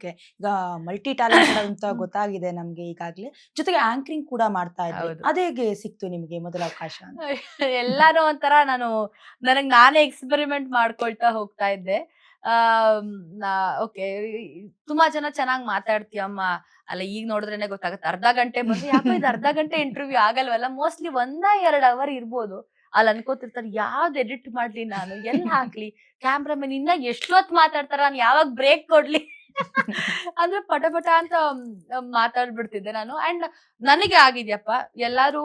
Okay. ಈಗ multi talented ಅಂತ ಗೊತ್ತಾಗಿದೆ ನಮ್ಗೆ ಈಗಾಗ್ಲೇ. ಜೊತೆಗೆ ಆಂಕರಿಂಗ್ ಕೂಡ ಮಾಡ್ತಾ ಇದ್ರಿ. ಹೌದು. ಅದೇಗೆ ಸಿಕ್ತು ನಿಮ್ಗೆ ಮೊದಲ ಅವಕಾಶ ಅಂತ? ಎಲ್ಲಾನು ಒಂಥರ ನನಗ್ ನಾನೇ ಎಕ್ಸ್ಪೆರಿಮೆಂಟ್ ಮಾಡ್ಕೊಳ್ತಾ ಹೋಗ್ತಾ ಇದ್ದೆ. ಓಕೆ, ತುಂಬಾ ಜನ ಚೆನ್ನಾಗ್ ಮಾತಾಡ್ತೀಯಮ್ಮ. ಅಲ್ಲ, ಈಗ ನೋಡಿದ್ರೇನೆ ಗೊತ್ತಾಗುತ್ತೆ. ಅರ್ಧ ಗಂಟೆ ಬಂದು ಯಾಕೋ ಇದು ಅರ್ಧ ಗಂಟೆ ಇಂಟರ್ವ್ಯೂ ಆಗಲ್ವಲ್ಲ, ಮೋಸ್ಟ್ಲಿ 1-2 ಅವರ್ ಇರ್ಬೋದು. ಅಲ್ಲಿ ಅನ್ಕೋತಿರ್ತಾರೆ, ಯಾವ್ದು ಎಡಿಟ್ ಮಾಡ್ಲಿ ನಾನು, ಎಲ್ಲಿ ಹಾಕ್ಲಿ, ಕ್ಯಾಮ್ರಾಮನ್ ಇನ್ನ ಎಷ್ಟೊತ್ ಮಾತಾಡ್ತಾರ, ನಾನು ಯಾವಾಗ ಬ್ರೇಕ್ ಕೊಡ್ಲಿ ಅಂದ್ರೆ ಪಟ ಪಟ ಅಂತ ಮಾತಾಡ್ಬಿಡ್ತಿದ್ದೆ ನಾನು. ಅಂಡ್ ನನಗೆ ಆಗಿದ್ಯಪ್ಪ, ಎಲ್ಲಾರು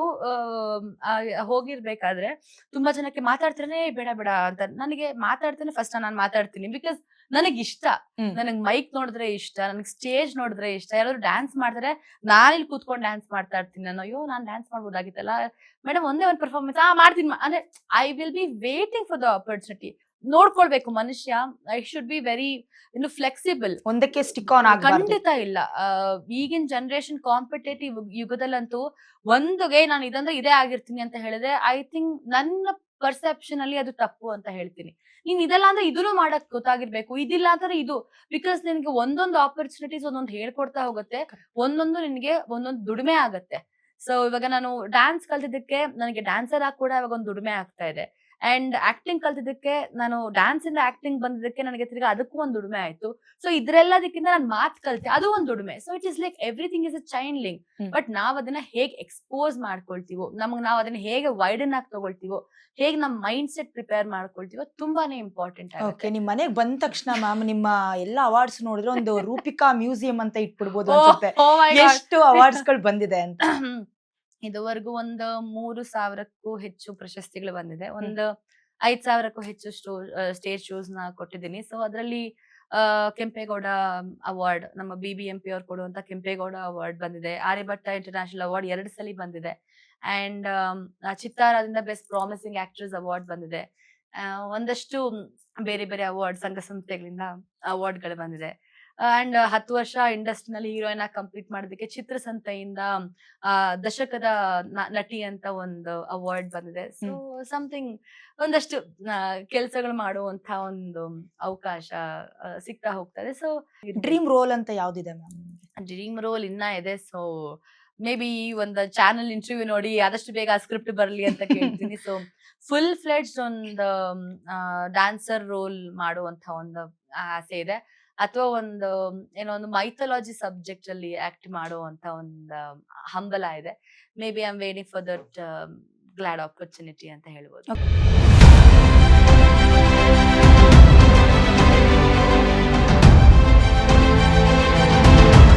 ಹೋಗಿರ್ಬೇಕಾದ್ರೆ ತುಂಬಾ ಜನಕ್ಕೆ ಮಾತಾಡ್ತಾನೆ ಬೇಡ ಬೇಡ ಅಂತ. ನನಗೆ ಮಾತಾಡ್ತೇನೆ ಫಸ್ಟ್, ನಾನು ಮಾತಾಡ್ತೀನಿ. ಬಿಕಾಸ್ ನನಗ್ ಇಷ್ಟ, ನನಗ್ ಮೈಕ್ ನೋಡಿದ್ರೆ ಇಷ್ಟ, ನನಗ್ ಸ್ಟೇಜ್ ನೋಡಿದ್ರೆ ಇಷ್ಟ. ಯಾರಾದ್ರು ಡ್ಯಾನ್ಸ್ ಮಾಡ್ತಾರೆ, ನಾನು ಇಲ್ಲಿ ಕೂತ್ಕೊಂಡು ಡ್ಯಾನ್ಸ್ ಮಾಡ್ತಾ ಇರ್ತೀನಿ. ನಾನು ಅಯ್ಯೋ ನಾನ್ ಡ್ಯಾನ್ಸ್ ಮಾಡ್ಬೋದಾಗಿತ್ತಲ್ಲ ಮೇಡಮ್, ಒಂದೇ ಒಂದು ಪರ್ಫಾರ್ಮೆನ್ಸ್ ಮಾಡ್ತೀನಿ ಅಂದ್ರೆ I will be waiting for the opportunity. ನೋಡ್ಕೊಳ್ಬೇಕು ಮನುಷ್ಯ, I should be very flexible. ಒಂದಕ್ಕೆ ಸ್ಟಿಕ್ ಆನ್ ಆಗಬಾರ್ದು. ಖಂಡಿತ ಇಲ್ಲ. ಈಗಿನ ಜನರೇಷನ್ ಕಾಂಪಿಟೇಟಿವ್ ಯುಗದಲ್ಲಂತೂ ಒಂದುಗೆ ನಾನು ಇದಂದ್ರೆ ಇದೇ ಆಗಿರ್ತೀನಿ ಅಂತ ಹೇಳಿದ್ರೆ, ಐ ಥಿಂಕ್ ನನ್ನ ಪರ್ಸೆಪ್ಷನ್ ಅಲ್ಲಿ ಅದು ತಪ್ಪು ಅಂತ ಹೇಳ್ತೀನಿ. ನೀನ್ ಇದೆಲ್ಲ ಅಂದ್ರೆ ಇದನ್ನು ಮಾಡಕ್ ಗೊತ್ತಾಗಿರ್ಬೇಕು, ಇದಿಲ್ಲ ಅಂದ್ರೆ ಇದು. ಬಿಕಾಸ್ ನಿನ್ಗೆ ಒಂದೊಂದು ಆಪರ್ಚುನಿಟೀಸ್ ಒಂದೊಂದು ಹೇಳ್ಕೊಡ್ತಾ ಹೋಗುತ್ತೆ, ಒಂದೊಂದು ನಿನ್ಗೆ ಒಂದೊಂದು ದುಡಿಮೆ ಆಗತ್ತೆ. ಸೊ ಇವಾಗ ನಾನು ಡ್ಯಾನ್ಸ್ ಕಲ್ತಿದ್ದಕ್ಕೆ ನನಗೆ ಡ್ಯಾನ್ಸರ್ ಆಗಿ ಕೂಡ ಇವಾಗ ಒಂದು ದುಡಿಮೆ ಆಗ್ತಾ ಇದೆ. ಅಂಡ್ ಆಕ್ಟಿಂಗ್ ಕಲ್ತಿದ್ದಕ್ಕೆ, ನಾನು ಡ್ಯಾನ್ಸ್ ಇಂದ ಆಕ್ಟಿಂಗ್ ಬಂದಿದ್ದಕ್ಕೆ ನನಗೆ ತಿರ್ಗಾ ಅದಕ್ಕೂ ಒಂದು ದುಡಿಮೆ ಆಯ್ತು. ಸೊ ಇದ್ರೆಲ್ಲದಕ್ಕಿಂತ ನಾನು ಮಾತ್ ಕಲ್ತೆ, ಅದು ಒಂದು ದುಡಿಮೆ. So it is like everything is a chain link. But ನಾವ್ ಅದನ್ನ ಹೇಗ್ ಎಕ್ಸ್ಪೋಸ್ ಮಾಡ್ಕೊಳ್ತೀವೋ, ನಾವ್ ಅದನ್ನ ಹೇಗೆ ವೈಡನ್ ಆಗಿ ತಗೊಳ್ತೀವೋ, ಹೇಗ್ ನಮ್ ಮೈಂಡ್ ಸೆಟ್ ಪ್ರಿಪೇರ್ ಮಾಡ್ಕೊಳ್ತೀವೋ, ತುಂಬಾನೇ ಇಂಪಾರ್ಟೆಂಟ್ ಓಕೆ. ಆಗುತ್ತೆ. ನಿಮ್ ಮನೆಗ್ ಬಂದ ತಕ್ಷಣ ಮ್ಯಾಮ್ ನಿಮ್ಮ ಎಲ್ಲಾ ಅವಾರ್ಡ್ಸ್ ನೋಡಿದ್ರೆ ಒಂದು ರೂಪಿಕಾ ಮ್ಯೂಸಿಯಂ ಅಂತ ಇಟ್ಬಿಡ್ಬೋದು ಅನ್ಸುತ್ತೆ. ಎಷ್ಟು ಅವಾರ್ಡ್ಸ್ ಗಳು ಬಂದಿದೆ ಅಂತ? ಇದುವರೆಗೂ ಒಂದು 3,000ಕ್ಕೂ ಹೆಚ್ಚು ಪ್ರಶಸ್ತಿಗಳು ಬಂದಿದೆ. ಒಂದು 5,000ಕ್ಕೂ ಹೆಚ್ಚು ಸ್ಟೇಜ್ ಶೋಸ್ ನ ಕೊಟ್ಟಿದ್ದೀನಿ. ಸೊ ಅದರಲ್ಲಿ ಕೆಂಪೇಗೌಡ ಅವಾರ್ಡ್, ನಮ್ಮ BBMP ಅವ್ರು ಕೊಡುವಂತ ಕೆಂಪೇಗೌಡ ಅವಾರ್ಡ್ ಬಂದಿದೆ. ಆರ್ಯಭಟ್ಟ ಇಂಟರ್ನ್ಯಾಷನಲ್ ಅವಾರ್ಡ್ 2 ಸಲ ಬಂದಿದೆ. ಅಂಡ್ ಚಿತ್ತಾರದಿಂದ ಬೆಸ್ಟ್ ಪ್ರಾಮಿಸಿಂಗ್ ಆಕ್ಟ್ರೆಸ್ ಅವಾರ್ಡ್ ಬಂದಿದೆ. ಒಂದಷ್ಟು ಬೇರೆ ಬೇರೆ ಅವಾರ್ಡ್, ಸಂಘ ಸಂಸ್ಥೆಗಳಿಂದ ಅವಾರ್ಡ್ ಗಳು ಬಂದಿದೆ. ಅಂಡ್ 10 ವರ್ಷ ಇಂಡಸ್ಟ್ರಿನಲ್ಲಿ ಹೀರೋಯಿನ್ ಆಗಿ ಕಂಪ್ಲೀಟ್ ಮಾಡೋದಕ್ಕೆ ಚಿತ್ರಸಂತೆಯಿಂದ ದಶಕದ ನಟಿ ಅಂತ ಒಂದು ಅವಾರ್ಡ್ ಬಂದಿದೆ. ಸೊ ಸಮಥಿಂಗ್ ಒಂದಷ್ಟು ಕೆಲಸಗಳು ಮಾಡುವಂತ ಒಂದು ಅವಕಾಶ ಸಿಗ್ತಾ ಹೋಗ್ತಾ ಇದೆ. ಸೊ ಡ್ರೀಮ್ ರೋಲ್ ಅಂತ ಯಾವ್ದಿದೆ ಮ್ಯಾಮ್? ಡ್ರೀಮ್ ರೋಲ್ ಇನ್ನ ಇದೆ. ಸೊ ಮೇ ಬಿ ಒಂದು ಚಾನಲ್ ಇಂಟರ್ವ್ಯೂ ನೋಡಿ ಆದಷ್ಟು ಬೇಗ ಆ ಸ್ಕ್ರಿಪ್ಟ್ ಬರ್ಲಿ ಅಂತ ಕೇಳ್ತೀನಿ. ಸೊ ಫುಲ್ ಫ್ಲೆಡ್ಜ್ ಒಂದು ಡ್ಯಾನ್ಸರ್ ರೋಲ್ ಮಾಡುವಂತ ಒಂದು ಆಸೆ ಇದೆ. ಅಥವಾ ಏನೋ ಒಂದು ಮೈಥಾಲಜಿ ಸಬ್ಜೆಕ್ಟ್ ಅಲ್ಲಿ ಆಕ್ಟ್ ಮಾಡುವಂತ ಒಂದು ಹಂಬಲ ಇದೆ. May be I am waiting for that glad opportunity ಅಂತ ಹೇಳ್ಬೋದು.